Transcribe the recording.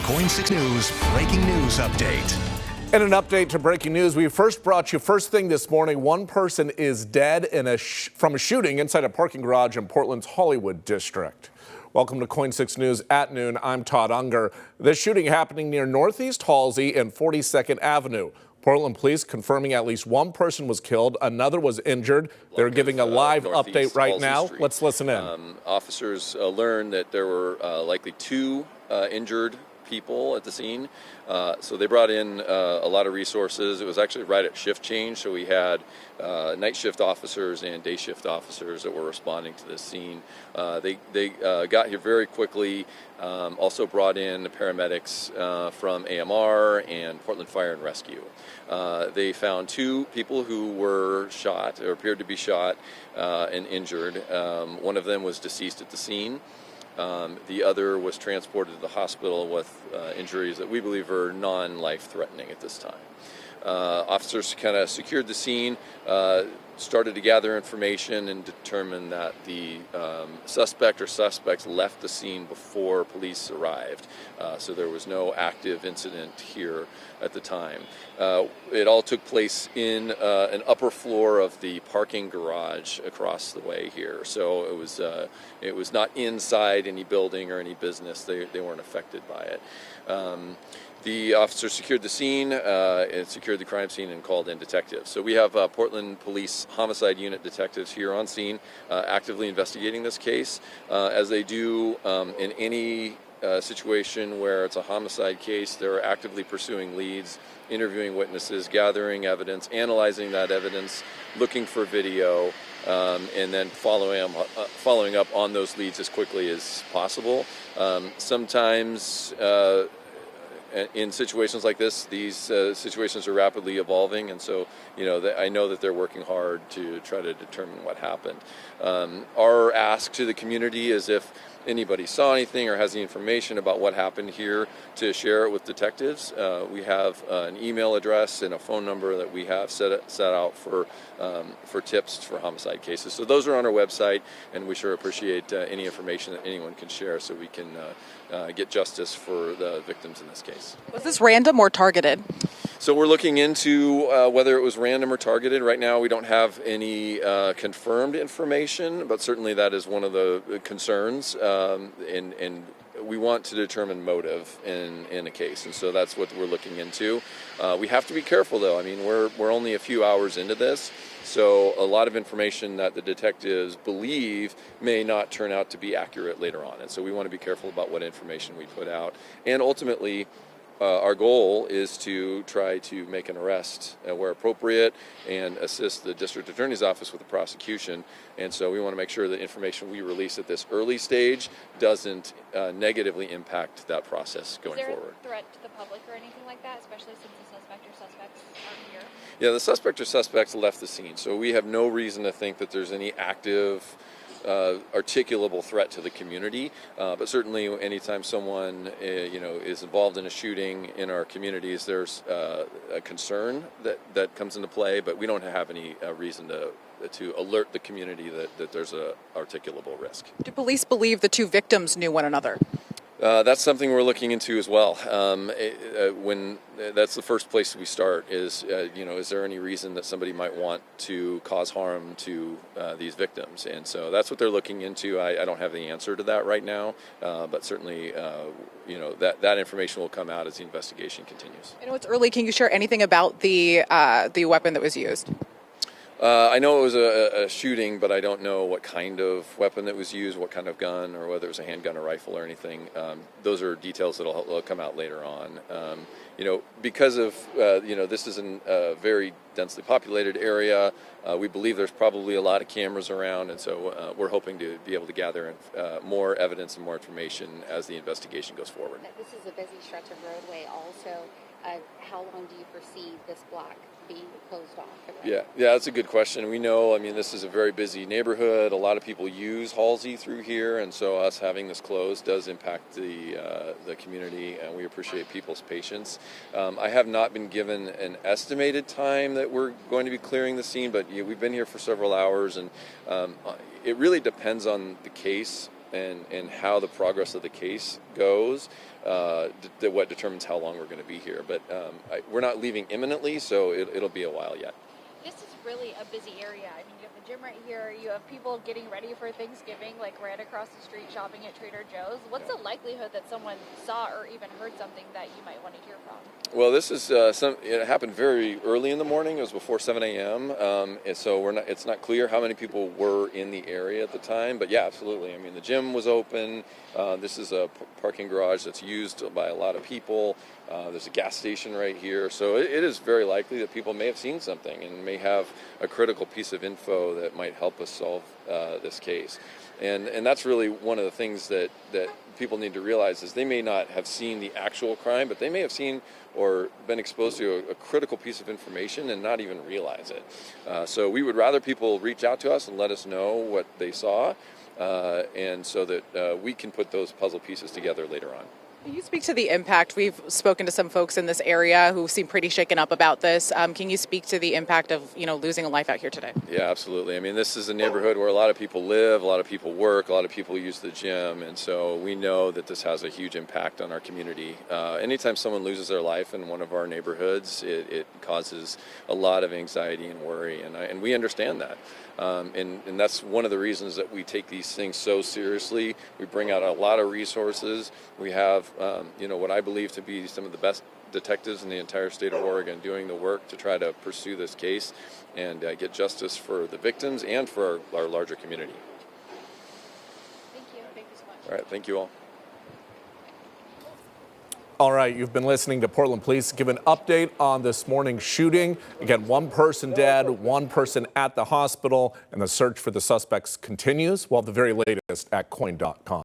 KOIN 6 News breaking news update. And an update to breaking news. We first brought you first thing this morning. One person is dead from a shooting inside a parking garage in Portland's Hollywood district. Welcome to KOIN 6 News at noon. I'm Todd Unger. This shooting happening near Northeast Halsey and 42nd Avenue. Portland police confirming at least one person was killed. Another was injured. They're giving a live update right now. Let's listen in. Officers learned that there were likely two injured people at the scene. So they brought in a lot of resources. It was actually right at shift change, so we had night shift officers and day shift officers that were responding to this scene. They got here very quickly, also brought in the paramedics from AMR and Portland Fire and Rescue. They found two people who were shot, or appeared to be shot and injured. One of them was deceased at the scene. The other was transported to the hospital with injuries that we believe are non-life-threatening at this time. Officers kind of secured the scene, started to gather information, and determined that the suspect or suspects left the scene before police arrived. So there was no active incident here at the time. It all took place in an upper floor of the parking garage across the way here. So it was not inside any building or any business. They weren't affected by it. The officers secured the scene and secured the crime scene and called in detectives. So we have Portland Police Homicide Unit detectives here on scene actively investigating this case. As they do in any situation where it's a homicide case, they're actively pursuing leads, interviewing witnesses, gathering evidence, analyzing that evidence, looking for video, and then following up on those leads as quickly as possible. Sometimes in situations like this, these situations are rapidly evolving, and so I know that they're working hard to try to determine what happened. Our ask to the community is if anybody saw anything or has any information about what happened here, to share it with detectives. We have an email address and a phone number that we have set out for tips for homicide cases. So those are on our website, and we sure appreciate any information that anyone can share so we can get justice for the victims in this case. Was this random or targeted? So we're looking into whether it was random or targeted. Right now we don't have any confirmed information, but certainly that is one of the concerns, and we want to determine motive in a case, and so that's what we're looking into. We have to be careful, though. I mean, we're only a few hours into this, so a lot of information that the detectives believe may not turn out to be accurate later on, and so we want to be careful about what information we put out. And ultimately, our goal is to try to make an arrest where appropriate and assist the district attorney's office with the prosecution. And so we want to make sure that information we release at this early stage doesn't negatively impact that process going forward. Is there a threat to the public or anything like that, especially since the suspect or suspects aren't here? Yeah, the suspect or suspects left the scene, so we have no reason to think that there's any active articulable threat to the community, but certainly anytime someone is involved in a shooting in our communities, there's a concern that comes into play, but we don't have any reason to alert the community that there's a articulable risk. Do police believe the two victims knew one another? That's something we're looking into as well. That's the first place we start is there any reason that somebody might want to cause harm to these victims? And so that's what they're looking into. I don't have the answer to that right now, but certainly that information will come out as the investigation continues. I know it's early. Can you share anything about the weapon that was used? I know it was a shooting, but I don't know what kind of weapon that was used, what kind of gun, or whether it was a handgun or rifle or anything. Those are details that will come out later on. Because of this is a very densely populated area, we believe there's probably a lot of cameras around, and so we're hoping to be able to gather more evidence and more information as the investigation goes forward. This is a busy stretch of roadway also. How long do you foresee this block being closed off? Yeah, that's a good question. We know, this is a very busy neighborhood. A lot of people use Halsey through here, and so us having this closed does impact the community, and we appreciate people's patience. I have not been given an estimated time that we're going to be clearing the scene, but we've been here for several hours, and it really depends on the case. and how the progress of the case goes, what determines how long we're going to be here. But we're not leaving imminently, so it'll be a while yet. This is really a busy area. I mean, you have the gym right here. You have people getting ready for Thanksgiving, like right across the street shopping at Trader Joe's. What's the likelihood that someone saw or even heard something that you might want to hear from? Well, this is it happened very early in the morning. It was before 7 a.m. And so it's not clear how many people were in the area at the time. But yeah, absolutely. I mean, the gym was open. This is a parking garage that's used by a lot of people. There's a gas station right here. So it is very likely that people may have seen something and may have a critical piece of info that might help us solve this case. And that's really one of the things that people need to realize is they may not have seen the actual crime, but they may have seen or been exposed to a critical piece of information and not even realize it. So we would rather people reach out to us and let us know what they saw, and so that we can put those puzzle pieces together later on. Can you speak to the impact? We've spoken to some folks in this area who seem pretty shaken up about this. Can you speak to the impact of, losing a life out here today? Yeah, absolutely. I mean, this is a neighborhood where a lot of people live, a lot of people work, a lot of people use the gym, and so we know that this has a huge impact on our community. Anytime someone loses their life in one of our neighborhoods, it causes a lot of anxiety and worry, and we understand that. And that's one of the reasons that we take these things so seriously. We bring out a lot of resources. We have, what I believe to be some of the best detectives in the entire state of Oregon doing the work to try to pursue this case and get justice for the victims and for our larger community. Thank you. Thank you so much. All right, thank you all. All right, you've been listening to Portland Police give an update on this morning's shooting. Again, one person dead, one person at the hospital, and the search for the suspects continues. Well, the very latest at KOIN.com.